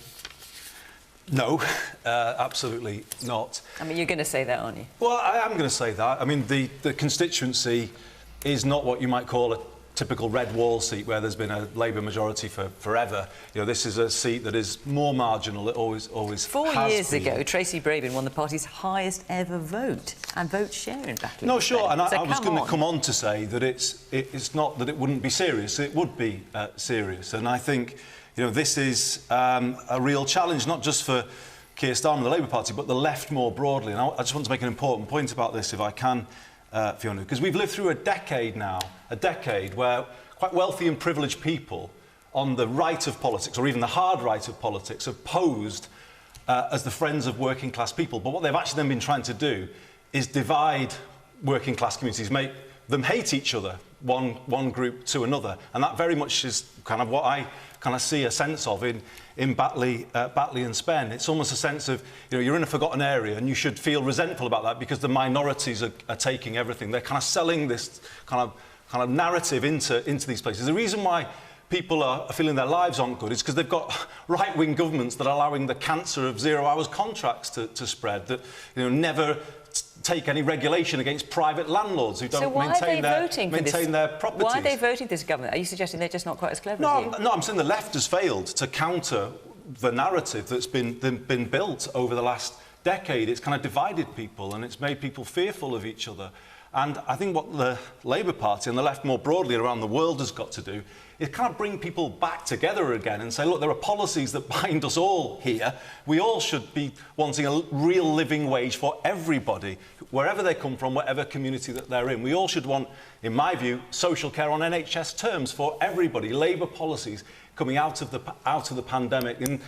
No, absolutely not. I mean, you're going to say that, aren't you? Well, I am going to say that. I mean, the constituency is not what you might call a typical red wall seat where there's been a Labour majority for forever. You know, this is a seat that is more marginal. It always has 4 years been. ago, Tracy Brabin won the party's highest ever vote and vote share in Batley. No, sure, and so I was going to come on to say that it's not that it wouldn't be serious. It would be serious, and I think, you know, this is a real challenge, not just for Keir Starmer and the Labour Party, but the left more broadly. And I just want to make an important point about this, if I can, Fiona, because we've lived through a decade where quite wealthy and privileged people on the right of politics, or even the hard right of politics, have posed as the friends of working class people. But what they've actually then been trying to do is divide working class communities, make them hate each other, one group to another. And that very much is kind of what I kind of see a sense of in Batley and Spen. It's almost a sense of, you know, you're in a forgotten area and you should feel resentful about that because the minorities are taking everything. They're kind of selling this kind of narrative into these places. The reason why people are feeling their lives aren't good is because they've got right-wing governments that are allowing the cancer of 0 hours contracts to spread, that, you know, never take any regulation against private landlords who don't maintain their properties. Why are they voting for this government? Are you suggesting they're just not quite as clever as you? No, I'm saying the left has failed to counter the narrative that's been built over the last decade. It's kind of divided people and it's made people fearful of each other. And I think what the Labour Party and the left more broadly around the world has got to do is kind of bring people back together again and say, look, there are policies that bind us all here. We all should be wanting a real living wage for everybody, wherever they come from, whatever community that they're in. We all should want, in my view, social care on NHS terms for everybody, Labour policies coming out of the pandemic. And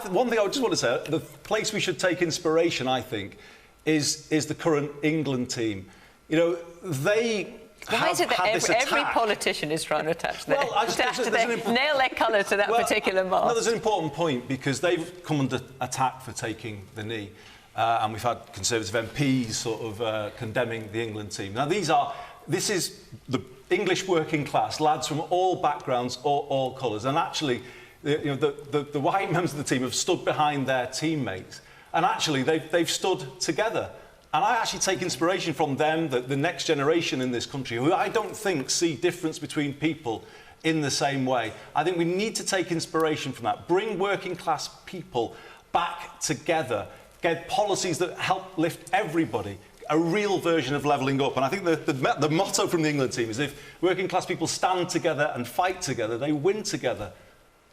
one thing I just want to say, the place we should take inspiration, I think, is the current England team. You know, they Why is it that every politician is trying to attach nail their colour to that particular mast? No, there's an important point, because they've come under attack for taking the knee, and we've had Conservative MPs sort of condemning the England team. Now, this is the English working class, lads from all backgrounds, all colours, and actually, the white members of the team have stood behind their teammates, and actually they've stood together. And I actually take inspiration from them, the next generation in this country, who I don't think see difference between people in the same way. I think we need to take inspiration from that. Bring working class people back together. Get policies that help lift everybody. A real version of levelling up. And I think the motto from the England team is, if working class people stand together and fight together, they win together.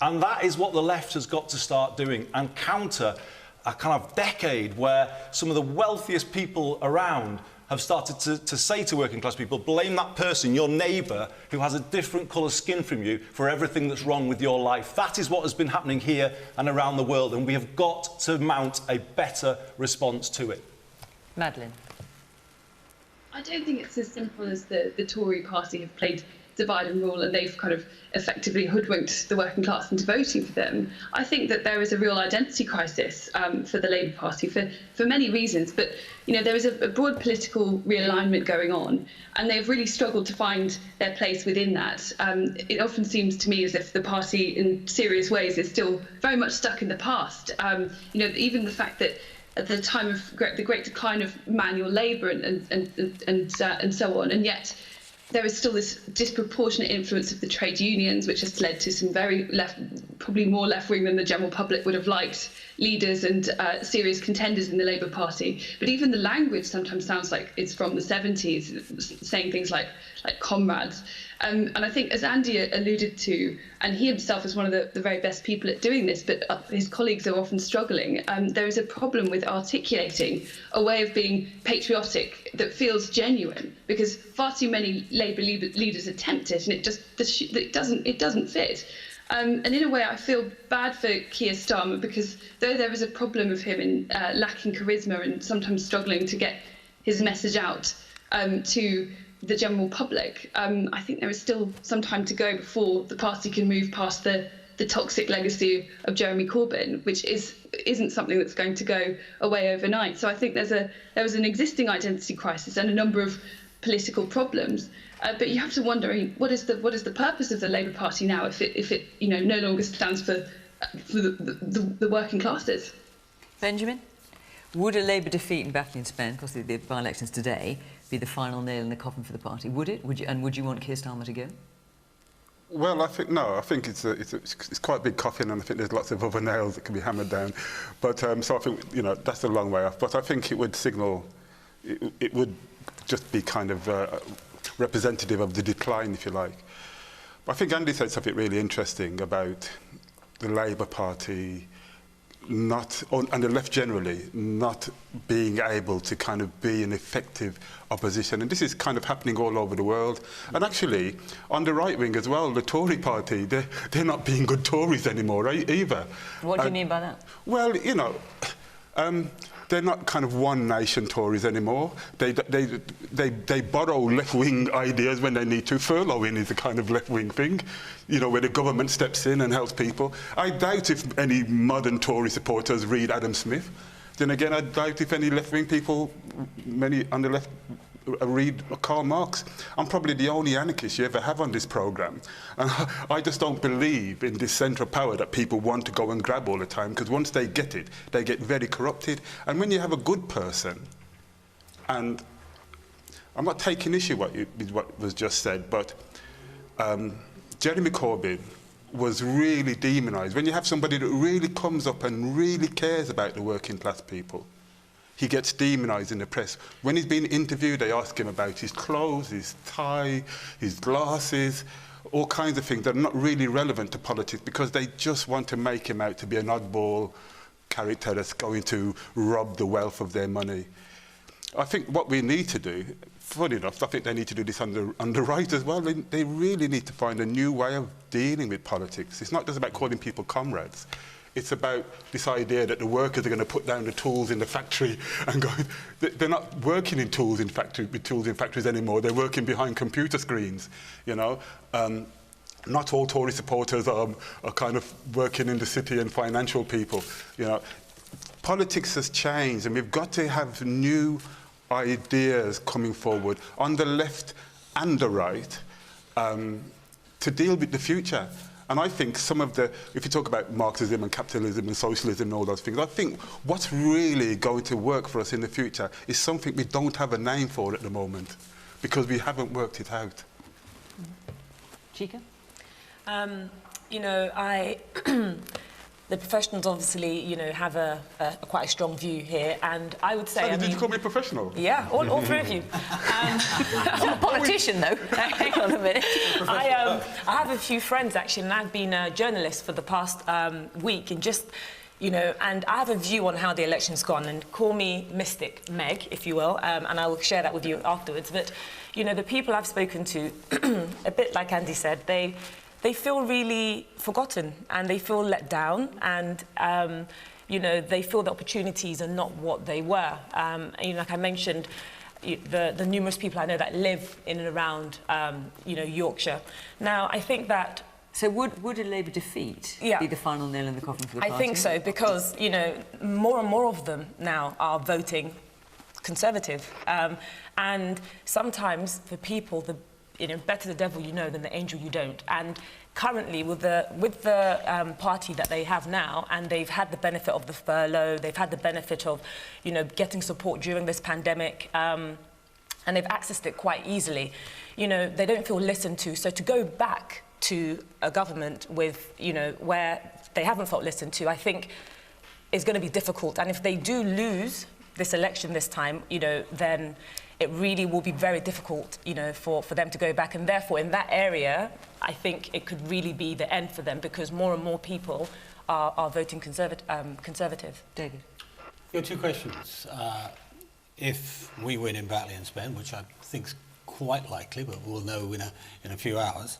And that is what the left has got to start doing, and counter a kind of decade where some of the wealthiest people around have started to say to working class people, blame that person, your neighbour, who has a different colour skin from you, for everything that's wrong with your life. That is what has been happening here and around the world, and we have got to mount a better response to it. Madeline. I don't think it's as simple as the Tory party have played divide and rule, and they've kind of effectively hoodwinked the working class into voting for them. I think that there is a real identity crisis for the Labour Party for many reasons, but there is a broad political realignment going on, and they've really struggled to find their place within that. It often seems to me as if the party in serious ways is still very much stuck in the past. Even the fact that at the time of the great decline of manual labour and so on, and yet there is still this disproportionate influence of the trade unions, which has led to some very probably more left-wing than the general public would have liked, leaders and serious contenders in the Labour Party. But even the language sometimes sounds like it's from the 70s, saying things like comrades. And I think, as Andy alluded to, and he himself is one of the very best people at doing this, but his colleagues are often struggling, there is a problem with articulating a way of being patriotic that feels genuine, because far too many Labour leaders attempt it, and it doesn't fit. And in a way, I feel bad for Keir Starmer, because though there is a problem of him in lacking charisma and sometimes struggling to get his message out to the general public, I think there is still some time to go before the party can move past the toxic legacy of Jeremy Corbyn, which isn't something that's going to go away overnight. So I think there was an existing identity crisis and a number of political problems. But you have to wonder, what is the purpose of the Labour Party now if it no longer stands for the working classes? Benjamin, would a Labour defeat in Batley and Spen, because the by-elections today, be the final nail in the coffin for the party? Would it? Would you want Keir Starmer to go? Well, I think it's quite a big coffin, and I think there's lots of other nails that can be hammered down. But so I think that's a long way off. But I think it would signal, it would just be kind of representative of the decline, if you like. But I think Andy said something really interesting about the Labour Party and the left generally, not being able to kind of be an effective opposition. And this is kind of happening all over the world. And actually, on the right wing as well, the Tory party, they're not being good Tories anymore either. What do you mean by that? Well, they're not kind of one nation Tories anymore. They borrow left-wing ideas when they need to. Furloughing is a kind of left-wing thing, where the government steps in and helps people. I doubt if any modern Tory supporters read Adam Smith. Then again, I doubt if any left-wing people, many on the left, read Karl Marx. I'm probably the only anarchist you ever have on this programme. And I just don't believe in this central power that people want to go and grab all the time, because once they get it, they get very corrupted. And when you have a good person, and I'm not taking issue with what was just said, but Jeremy Corbyn was really demonised. When you have somebody that really comes up and really cares about the working class people, he gets demonised in the press. When he's being interviewed, they ask him about his clothes, his tie, his glasses, all kinds of things that are not really relevant to politics, because they just want to make him out to be an oddball character that's going to rob the wealth of their money. I think what we need to do, funny enough, I think they need to do this on the right as well. They really need to find a new way of dealing with politics. It's not just about calling people comrades. It's about this idea that the workers are going to put down the tools in the factory and go. They're not working with tools in factories anymore. They're working behind computer screens. You know, not all Tory supporters are kind of working in the city and financial people. You know, politics has changed, and we've got to have new ideas coming forward on the left and the right to deal with the future. And I think some of the, if you talk about Marxism and capitalism and socialism and all those things, I think what's really going to work for us in the future is something we don't have a name for at the moment, because we haven't worked it out. Chika? You know, the professionals obviously, you know, have a quite a strong view here, and I would say... Sorry, did you call me a professional? Yeah, all three of you. I'm a politician, though. Hang on a minute. I have a few friends, actually, and I've been a journalist for the past week, and just, you know, and I have a view on how the election's gone, and call me Mystic Meg, if you will, and I will share that with you afterwards. But, you know, the people I've spoken to, a bit like Andy said, they feel really forgotten, and they feel let down, and you know, they feel the opportunities are not what they were. You know, like I mentioned, the numerous people I know that live in and around you know, Yorkshire. Now, I think that... So would a Labour defeat be the final nail in the coffin for the party? I think so, because, you know, more and more of them now are voting Conservative, and sometimes for people, you know, better the devil you know than the angel you don't. And currently, with the party that they have now, and they've had the benefit of the furlough, they've had the benefit of, you know, getting support during this pandemic, and they've accessed it quite easily. You know, they don't feel listened to. So to go back to a government with, you know, where they haven't felt listened to, I think is going to be difficult. And if they do lose this election this time, you know, then it really will be very difficult, you know, for them to go back. And therefore, in that area, I think it could really be the end for them, because more and more people are voting Conservative. David? Your two questions. If we win in Batley and Spen, which I think is quite likely, but we'll know in a few hours,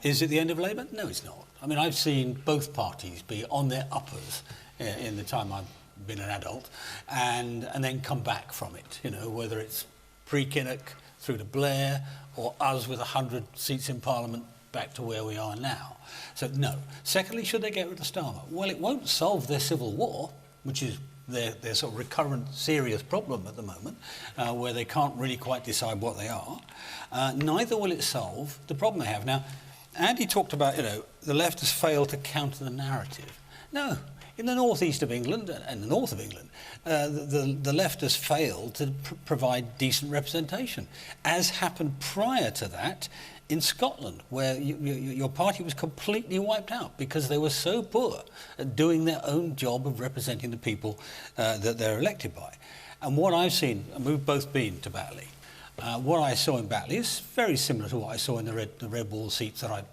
is it the end of Labour? No, it's not. I mean, I've seen both parties be on their uppers in the time I've been an adult, and then come back from it, you know, whether it's pre-Kinnock through to Blair, or us with 100 seats in Parliament back to where we are now. So, no. Secondly, should they get rid of Starmer? Well, it won't solve their civil war, which is their sort of recurrent serious problem at the moment, where they can't really quite decide what they are. Neither will it solve the problem they have. Now, Andy talked about, you know, the left has failed to counter the narrative. No. In the northeast of England and the north of England, the left has failed to provide decent representation, as happened prior to that in Scotland, where your party was completely wiped out because they were so poor at doing their own job of representing the people that they're elected by. And what I've seen, and we've both been to Batley, what I saw in Batley is very similar to what I saw in the red wall seats that I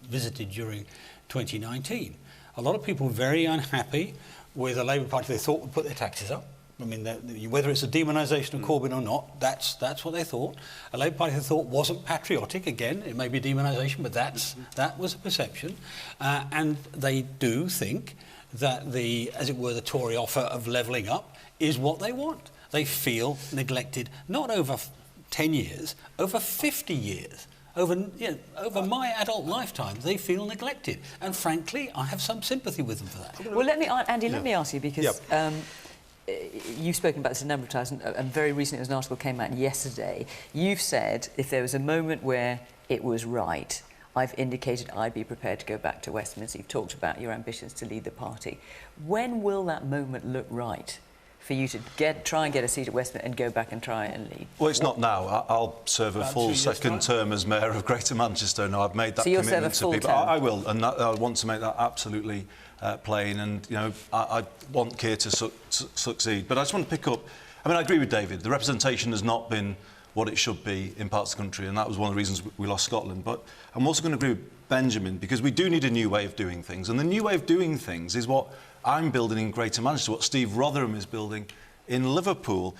visited during 2019. A lot of people very unhappy with a Labour Party they thought would put their taxes up. I mean, whether it's a demonisation of Corbyn or not, that's what they thought. A Labour Party they thought wasn't patriotic. Again, it may be demonisation, but that was a perception. And they do think that as it were, the Tory offer of levelling up is what they want. They feel neglected, not over 10 years, over 50 years. Over my adult lifetime, they feel neglected. And frankly, I have some sympathy with them for that. Well, Andy, let me ask you, because you've spoken about this a number of times, and very recently, as an article came out yesterday, you've said if there was a moment where it was right, I've indicated I'd be prepared to go back to Westminster. You've talked about your ambitions to lead the party. When will that moment look right for you to try and get a seat at Westminster and go back and try and lead? Well, it's not now. I'll serve a full second term as Mayor of Greater Manchester. No, I've made that commitment to people. I will, and I want to make that absolutely plain. And, you know, I want Keir to succeed. But I just want to pick up... I mean, I agree with David. The representation has not been what it should be in parts of the country, and that was one of the reasons we lost Scotland. But I'm also going to agree with Benjamin, because we do need a new way of doing things. And the new way of doing things is what I'm building in Greater Manchester, what Steve Rotherham is building in Liverpool.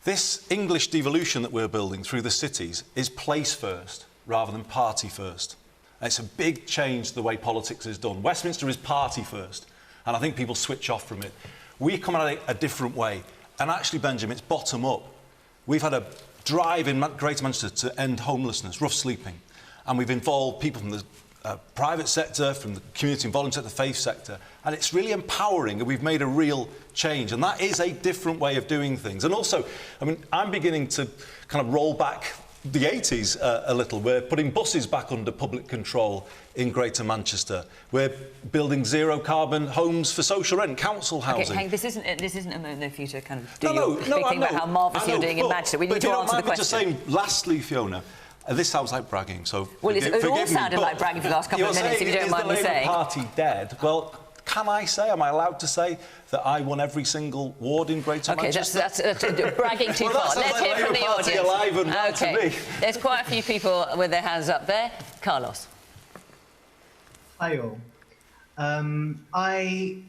This English devolution that we're building through the cities is place first rather than party first. And it's a big change to the way politics is done. Westminster is party first. And I think people switch off from it. We come at it a different way. And actually, Benjamin, it's bottom up. We've had a drive in Greater Manchester to end homelessness, rough sleeping. And we've involved people from the private sector, from the community and volunteer sector, the faith sector. And it's really empowering, and we've made a real change. And that is a different way of doing things. And also, I mean, I'm beginning to kind of roll back the 80s a little. We're putting buses back under public control in Greater Manchester. We're building zero-carbon homes for social rent, council housing. Okay, Hank, this isn't a moment for you to kind of do No, your big thing about how marvellous you're doing in Manchester. We need to answer the question. Just saying, lastly, Fiona, this sounds like bragging, so well, forgive it all me, sounded like bragging for the last couple of minutes, if you don't mind me saying. Is the Labour Party dead? Well, can I say, am I allowed to say that I won every single ward in Greater Manchester? Okay, that's bragging too far. Let's hear from the audience. Alive and well to me. There's quite a few people with their hands up there. Carlos. Hi all.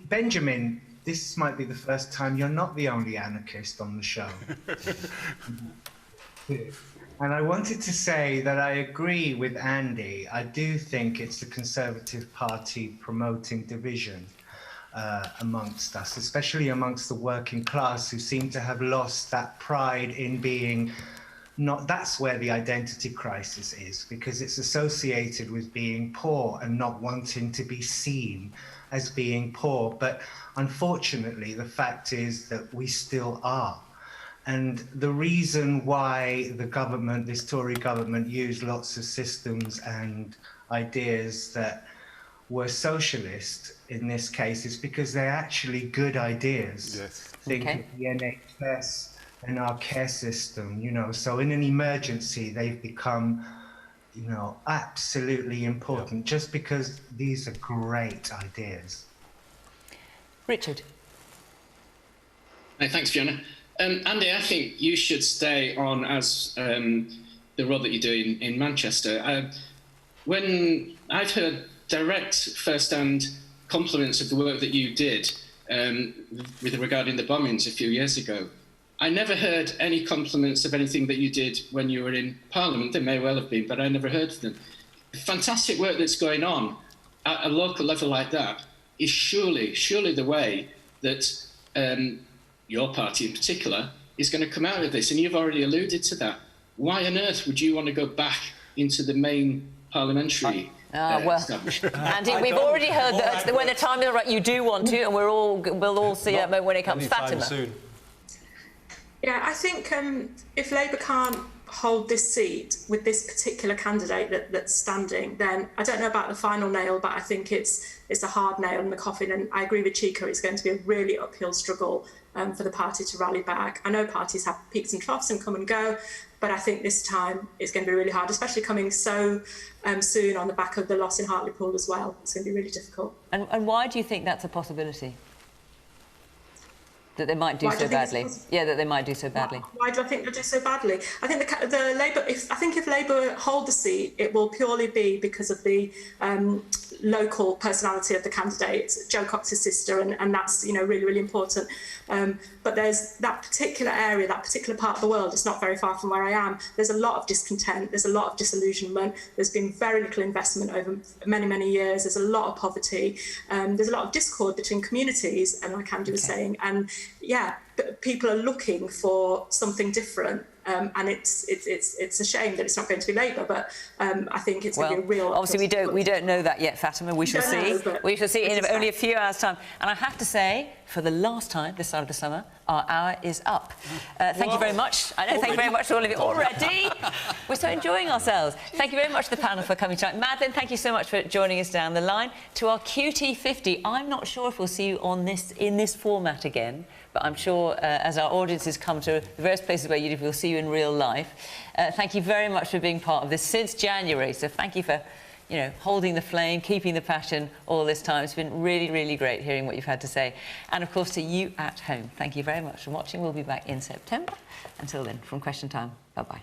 Benjamin, this might be the first time you're not the only anarchist on the show. And I wanted to say that I agree with Andy. I do think it's the Conservative Party promoting division amongst us, especially amongst the working class, who seem to have lost that pride in being not. That's where the identity crisis is, because it's associated with being poor and not wanting to be seen as being poor. But unfortunately, the fact is that we still are. And the reason why the government, this Tory government, used lots of systems and ideas that were socialist in this case is because they're actually good ideas. Yes. Think of the NHS and our care system, you know. So in an emergency, they've become, you know, absolutely important just because these are great ideas. Richard. Hey, thanks, Fiona. Andy, I think you should stay on as the role that you do in Manchester. When I've heard direct first-hand compliments of the work that you did with regarding the bombings a few years ago, I never heard any compliments of anything that you did when you were in Parliament. There may well have been, but I never heard of them. The fantastic work that's going on at a local level like that is surely the way that your party in particular is going to come out of this, and you've already alluded to that. Why on earth would you want to go back into the main parliamentary Andy, we've already heard that when the time is right, you do want to, and we'll all see that when it comes. Fatima. Soon. Yeah, I think if Labour can't hold this seat with this particular candidate that's standing, then I don't know about the final nail, but I think it's a hard nail in the coffin. And I agree with Chika, it's going to be a really uphill struggle for the party to rally back. I know parties have peaks and troughs and come and go, but I think this time it's going to be really hard, especially coming so soon on the back of the loss in Hartlepool as well. It's going to be really difficult. And why do you think that's a possibility? That they might do so badly. Yeah, that they might do so badly. Why do I think they'll do so badly? I think the Labour. If Labour hold the seat, it will purely be because of the local personality of the candidate, Jo Cox's sister, and that's really important. But there's that particular area, that particular part of the world. It's not very far from where I am. There's a lot of discontent. There's a lot of disillusionment. There's been very little investment over many years. There's a lot of poverty. There's a lot of discord between communities, and like Andy was saying, and yeah, people are looking for something different, and it's a shame that it's not going to be Labour, but I think it's going to be a real. Obviously, we don't know that yet, Fatima. We shall see. We shall see in only a few hours' time. And I have to say, for the last time this side of the summer, our hour is up. Thank you very much. I know. Thank you very much to all of you already. We're so enjoying ourselves. Thank you very much to the panel for coming tonight. Madeline, thank you so much for joining us down the line. To our QT50, I'm not sure if we'll see you on in this format again. But I'm sure as our audiences come to the various places where you live, we'll see you in real life. Thank you very much for being part of this since January. So thank you for, holding the flame, keeping the passion all this time. It's been really great hearing what you've had to say. And, of course, to you at home, thank you very much for watching. We'll be back in September. Until then, from Question Time, bye-bye.